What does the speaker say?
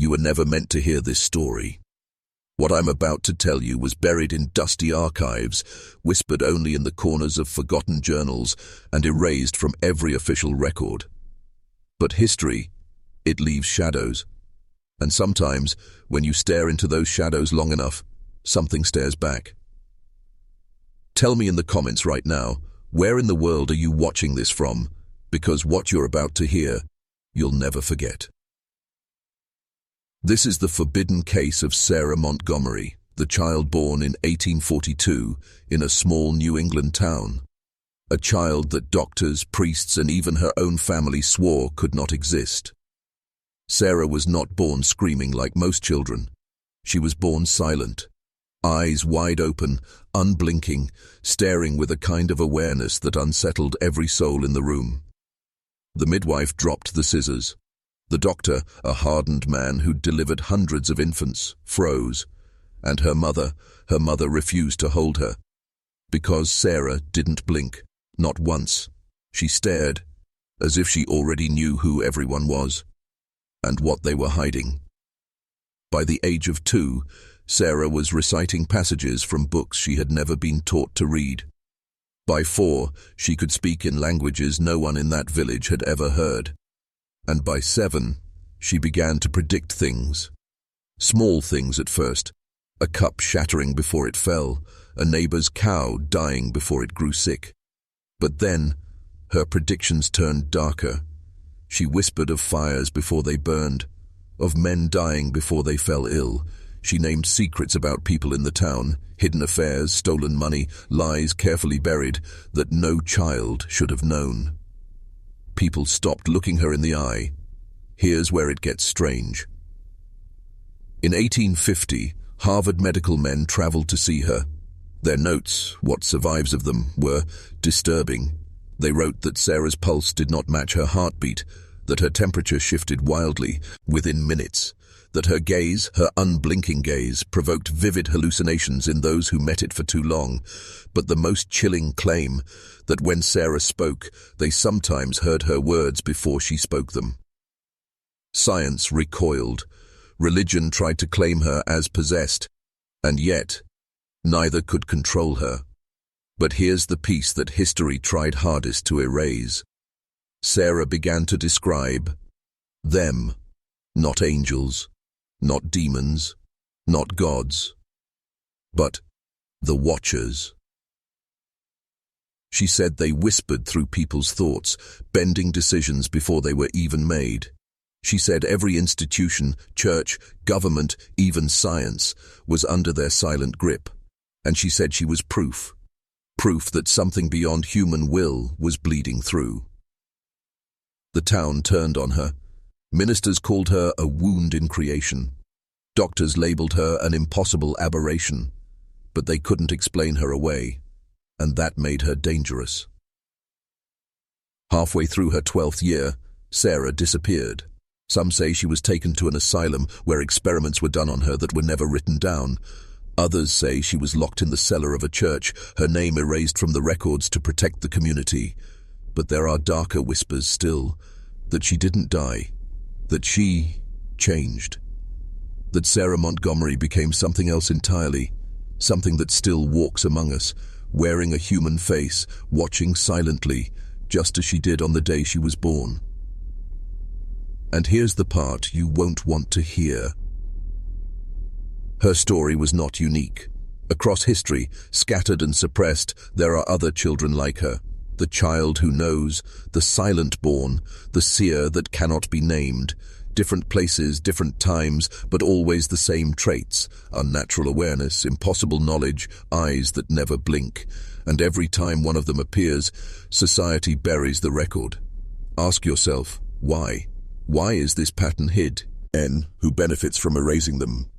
You were never meant to hear this story. What I'm about to tell you was buried in dusty archives, whispered only in the corners of forgotten journals, and erased from every official record. But history, it leaves shadows. And sometimes, when you stare into those shadows long enough, something stares back. Tell me in the comments right now, where in the world are you watching this from? Because what you're about to hear, you'll never forget. This is the forbidden case of Sarah Montgomery, the child born in 1842 in a small New England town. A child that doctors, priests, and even her own family swore could not exist. Sarah was not born screaming like most children. She was born silent, eyes wide open, unblinking, staring with a kind of awareness that unsettled every soul in the room. The midwife dropped the scissors. The doctor, a hardened man who'd delivered hundreds of infants, froze, and her mother refused to hold her. Because Sarah didn't blink, not once. She stared, as if she already knew who everyone was, and what they were hiding. By the age of 2, Sarah was reciting passages from books she had never been taught to read. By 4, she could speak in languages no one in that village had ever heard. And by 7, she began to predict things. Small things at first, a cup shattering before it fell, a neighbor's cow dying before it grew sick. But then, her predictions turned darker. She whispered of fires before they burned, of men dying before they fell ill. She named secrets about people in the town, hidden affairs, stolen money, lies carefully buried that no child should have known. People stopped looking her in the eye. Here's where it gets strange. In 1850, Harvard medical men traveled to see her. Their notes, what survives of them, were disturbing. They wrote that Sarah's pulse did not match her heartbeat, that her temperature shifted wildly within minutes, that her gaze, her unblinking gaze, provoked vivid hallucinations in those who met it for too long. But the most chilling claim, that when Sarah spoke, they sometimes heard her words before she spoke them. Science recoiled. Religion tried to claim her as possessed, and yet, neither could control her. But here's the piece that history tried hardest to erase. Sarah began to describe them, not angels, not demons, not gods, but the Watchers. She said they whispered through people's thoughts, bending decisions before they were even made. She said every institution, church, government, even science, was under their silent grip. And she said she was proof that something beyond human will was bleeding through. The town turned on her. Ministers called her a wound in creation. Doctors labeled her an impossible aberration, but they couldn't explain her away, and that made her dangerous. Halfway through her 12th year, Sarah disappeared. Some say she was taken to an asylum where experiments were done on her that were never written down. Others say she was locked in the cellar of a church, her name erased from the records to protect the community. But there are darker whispers still, that she didn't die, that she changed, that Sarah Montgomery became something else entirely, something that still walks among us, wearing a human face, watching silently, just as she did on the day she was born. And here's the part you won't want to hear. Her story was not unique. Across history, scattered and suppressed, there are other children like her. The child who knows, the silent born, the seer that cannot be named. Different places, different times, but always the same traits. Unnatural awareness, impossible knowledge, eyes that never blink. And every time one of them appears, society buries the record. Ask yourself, why? Why is this pattern hid? N, who benefits from erasing them?